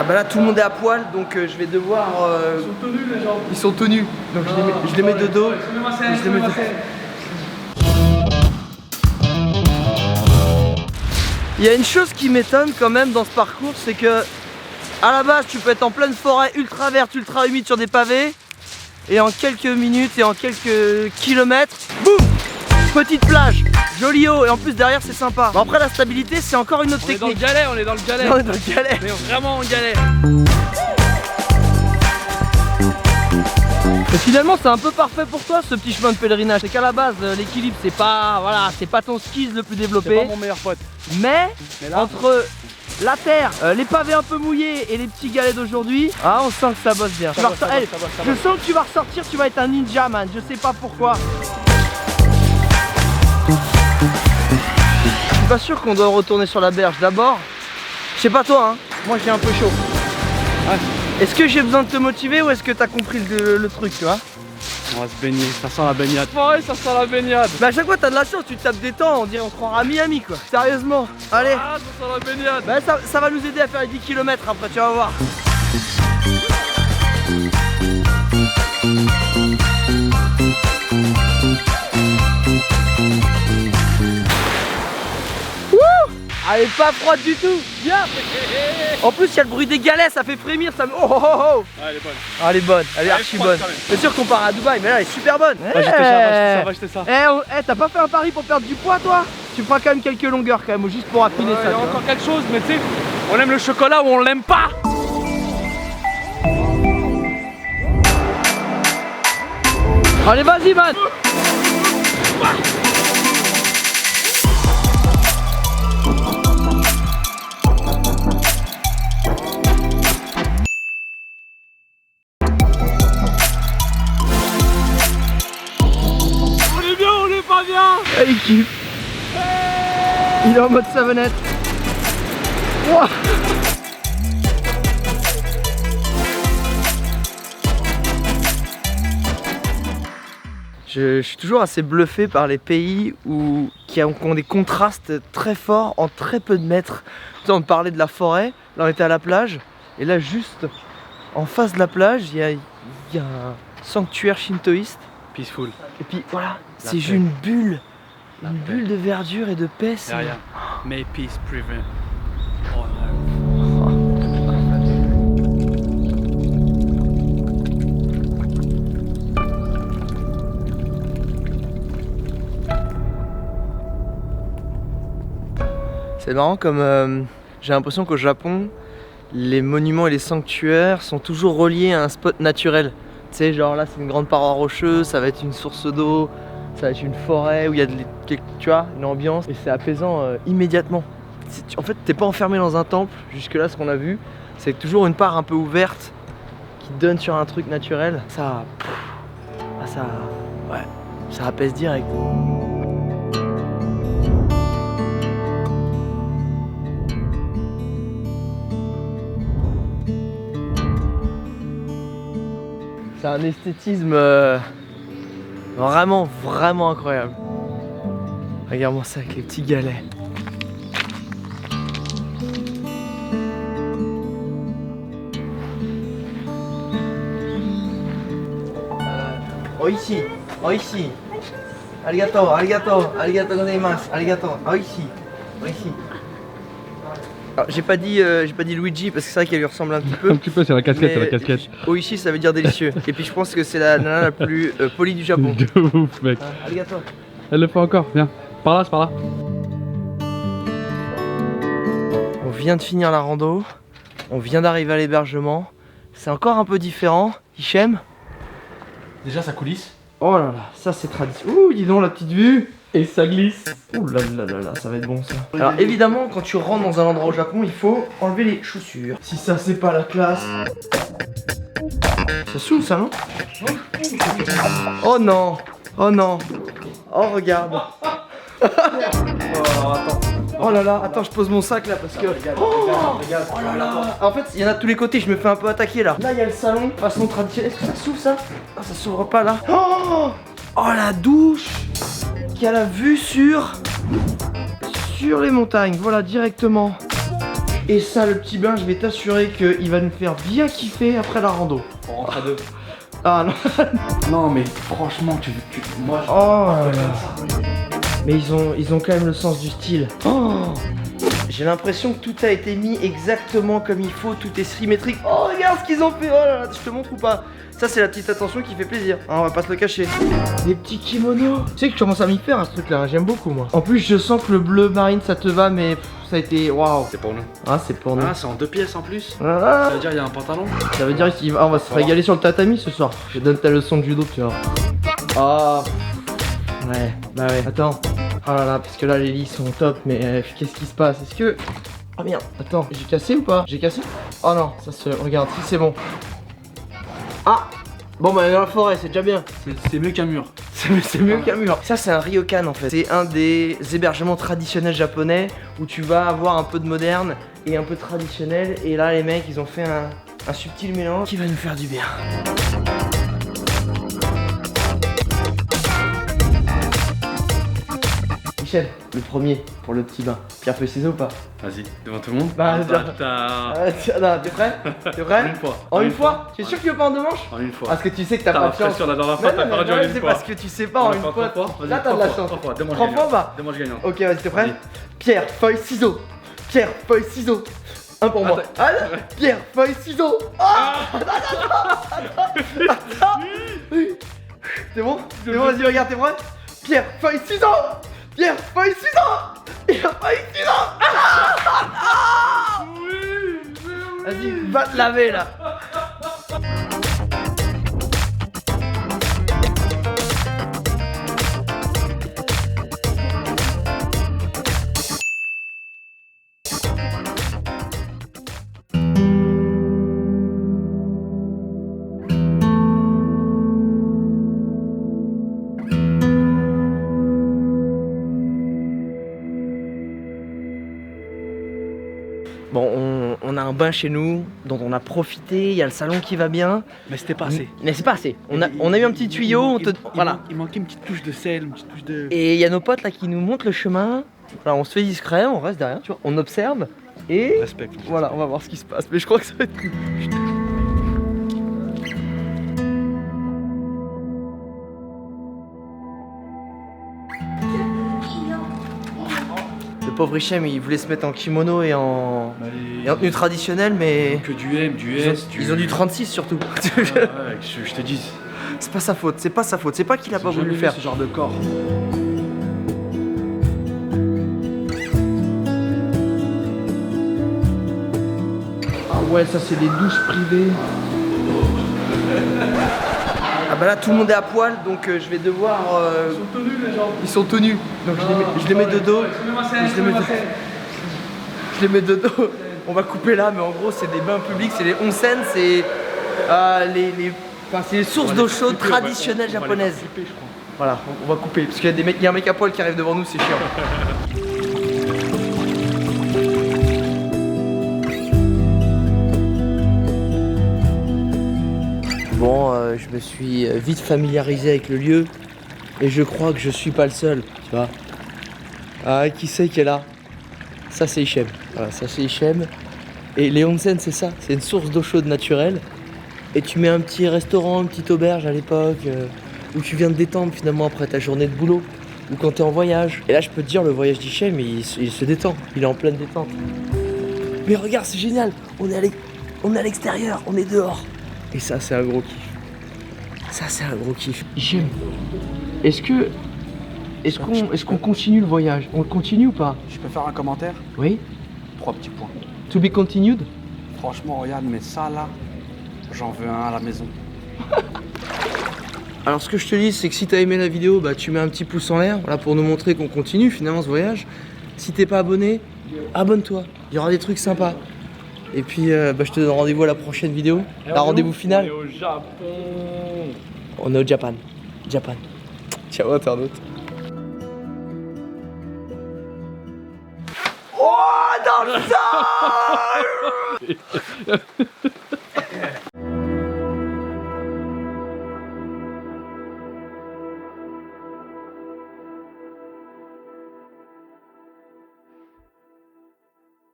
bah là tout le monde est à poil donc je vais devoir... Ils sont tenus les gens. Ils sont tenus, donc je les mets de dos. Il y a une chose qui m'étonne quand même dans ce parcours, c'est que à la base tu peux être en pleine forêt ultra verte, ultra humide sur des pavés, et en quelques minutes et en quelques kilomètres, boum, petite plage, joli eau, et en plus derrière c'est sympa. Bon, après la stabilité c'est encore une autre technique. On est dans le galet. On est dans le galet. On est vraiment en galet. Et finalement c'est un peu parfait pour toi ce petit chemin de pèlerinage. C'est qu'à la base l'équilibre c'est pas, voilà, c'est pas ton skis le plus développé. C'est pas mon meilleur pote. Mais là, entre la terre, les pavés un peu mouillés et les petits galets d'aujourd'hui, ah on sent que ça bosse bien. Je sens que tu vas ressortir, tu vas être un ninja man, je sais pas pourquoi. Je suis pas sûr qu'on doit retourner sur la berge d'abord. Je sais pas toi hein, moi j'ai un peu chaud. Ouais. Est-ce que j'ai besoin de te motiver ou est-ce que t'as compris le truc, tu vois? On va se baigner, ça sent la baignade. Ouais, ça sent la baignade. Mais à chaque fois t'as de la chance, tu te tapes des temps, on dirait on se croira à Miami quoi. Sérieusement, allez. Ah, ça sent la baignade. Bah ça va nous aider à faire les 10 km après, tu vas voir. Elle est pas froide du tout, bien. En plus il y a le bruit des galets, ça fait frémir, ça me... Oh oh oh. Ah, elle est bonne. Ah, elle est bonne, elle est archi bonne. C'est sûr qu'on part à Dubaï, mais là elle est super bonne. Va jeter ça. T'as pas fait un pari pour perdre du poids toi? Tu feras quand même quelques longueurs quand même, juste pour affiner ça. Il y a encore quelque chose, mais tu sais, on aime le chocolat ou on l'aime pas. Allez vas-y man. Il kiffe. Il est en mode savonnette. Wow. Je suis toujours assez bluffé par les pays qui ont des contrastes très forts en très peu de mètres. On parlait de la forêt, là on était à la plage, et là juste en face de la plage, il y a un sanctuaire shintoïste. Peaceful. Et puis voilà, c'est juste une bulle. Une bulle de verdure et de paix. Derrière. May peace prevail. C'est marrant comme j'ai l'impression qu'au Japon, les monuments et les sanctuaires sont toujours reliés à un spot naturel. Tu sais, genre là c'est une grande paroi rocheuse, ça va être une source d'eau. Ça va être une forêt où il y a tu vois, une ambiance et c'est apaisant immédiatement. En fait, t'es pas enfermé dans un temple. Jusque là, ce qu'on a vu, c'est toujours une part un peu ouverte qui donne sur un truc naturel. Ça apaise direct. C'est un esthétisme vraiment, vraiment incroyable. Regarde-moi ça avec les petits galets. Oishi, oishi. Arigato, arigato, arigato gozaimasu, arigato, oishi, oishi. Alors, j'ai pas dit Luigi parce que c'est vrai qu'elle lui ressemble un petit peu. Un petit peu, c'est la casquette, c'est la casquette. Oishi ça veut dire délicieux. Et puis je pense que c'est la nana la plus polie du Japon. De ouf mec. Arigato. Elle le fait encore, viens. Par là, c'est par là. On vient de finir la rando. On vient d'arriver à l'hébergement. C'est encore un peu différent. Hichem. Déjà ça coulisse. Oh là là, ça c'est traditionnel. Ouh, dis donc la petite vue. Et ça glisse. Ouh là là là là, ça va être bon ça. Alors évidemment, quand tu rentres dans un endroit au Japon, il faut enlever les chaussures. Si ça c'est pas la classe. Ça saoule ça, non? Oh non. Oh non. Oh regarde. Oh attends. Oh là là, attends, je pose mon sac là parce que... Oh là là. En fait, il y en a de tous les côtés, je me fais un peu attaquer là. Là, il y a le salon, façon traditionnelle. Est-ce que ça s'ouvre ça? Ah, ça s'ouvre pas là. Oh la douche qui a la vue sur les montagnes, voilà, directement. Et ça, le petit bain, je vais t'assurer qu'il va nous faire bien kiffer après la rando. On rentre à deux. Ah non. Non mais franchement, moi je... Oh là là. Mais ils ont quand même le sens du style. Oh. J'ai l'impression que tout a été mis exactement comme il faut, tout est symétrique. Oh regarde ce qu'ils ont fait. Oh là là, je te montre ou pas? Ça c'est la petite attention qui fait plaisir, hein, on va pas se le cacher. Les petits kimonos. Tu sais que je commence à m'y faire ce truc là, j'aime beaucoup moi. En plus je sens que le bleu marine ça te va, mais ça a été waouh. C'est pour nous. Ah c'est pour nous. Ah c'est en 2 pièces en plus. Ah. Ça veut dire il y a un pantalon. Ça veut dire qu'on va se régaler sur le tatami ce soir. Je donne ta leçon de judo, tu vois. Ah. Ouais, bah ouais. Attends. Oh là là, parce que là les lits sont top, mais qu'est-ce qui se passe? Est-ce que... Ah merde, attends, j'ai cassé ou pas? J'ai cassé? Oh non, ça se... Regarde, si c'est bon. Ah. Bon bah dans la forêt, c'est déjà bien. C'est mieux qu'un mur. C'est mieux qu'un mur. Ça c'est un ryokan en fait. C'est un des hébergements traditionnels japonais où tu vas avoir un peu de moderne et un peu de traditionnel. Et là les mecs ils ont fait un subtil mélange qui va nous faire du bien. Michel, le premier pour le petit bain. Pierre feuille ciseaux ou pas? Vas-y, devant tout le monde. Bah, t'as... t'es prêt? T'es prêt? En une fois. En une fois? Tu es sûr que tu veux pas en deux manches? En une fois. Parce que tu sais que t'as pas de chance. Sur la dernière fois, t'as perdu en une c'est fois. parce que tu sais pas en une fois. Là t'as de la chance. 3 fois, 2 manches 3 fois bah. 2 manches gagnantes. Ok, vas-y, t'es prêt? Pierre, feuille, ciseaux. Pierre, feuille, ciseaux. Un pour moi. Allez, Pierre, feuille, ciseaux. Attends. C'est bon? C'est bon, vas-y, regarde, t'es prêt? Pierre, feuille, ciseaux. Pierre, feuille, ciseaux. Pierre, feuille, ciseaux. Vas-y, va te laver là. Bon, on a un bain chez nous dont on a profité, il y a le salon qui va bien. Mais c'était pas assez. Mais c'est pas assez. On a eu un petit tuyau, voilà. Il manquait une petite touche de sel, une petite touche de... Et il y a nos potes là qui nous montrent le chemin. Voilà, on se fait discret, on reste derrière, tu vois, on observe et Respect. voilà, on va voir ce qui se passe. Mais je crois que ça va être cool. Le pauvre Hichem, il voulait se mettre en kimono et en tenue traditionnelle, mais Que du M, du ils ont, S, ils ont du 36 surtout. Ouais, je te dis. C'est pas sa faute, c'est pas sa faute, c'est pas qu'il a pas voulu le faire. Ce genre de corps. Ah ouais, ça c'est des douches privées. Ah bah là tout le monde est à poil, donc je vais devoir... Ils sont tenus les gens. Ils sont tenus, donc je les mets de dos. Je les mets de dos. On va couper là, mais en gros c'est des bains publics, c'est les onsen, c'est c'est les sources d'eau chaude traditionnelles japonaises. Voilà, on va couper, parce qu'il y a un mec à poil qui arrive devant nous, c'est chiant. Bon, je me suis vite familiarisé avec le lieu et je crois que je suis pas le seul, tu vois. Ah, qui c'est qui est là? Ça c'est Hichem, voilà, ça c'est Hichem. Et les onsen c'est ça, c'est une source d'eau chaude naturelle. Et tu mets un petit restaurant, une petite auberge à l'époque, où tu viens te détendre finalement après ta journée de boulot, ou quand t'es en voyage. Et là je peux te dire, le voyage d'Hichem, il se détend, il est en pleine détente. Mais regarde, c'est génial, on est à l'extérieur, on est dehors. Et ça c'est un gros kiff. Ça c'est un gros kiff. Hichem, est-ce qu'on continue le voyage? On le continue ou pas? Je peux faire un commentaire? Oui. 3 petits points. To be continued? Franchement, regarde, mais ça là, j'en veux un à la maison. Alors ce que je te dis, c'est que si t'as aimé la vidéo, bah tu mets un petit pouce en l'air, voilà, pour nous montrer qu'on continue finalement ce voyage. Si t'es pas abonné, abonne-toi, il y aura des trucs sympas. Et puis je te donne rendez-vous à la prochaine vidéo, la rendez-vous finale. On est au Japon. On est au Japan. Ciao internaute. Oh dans le sol.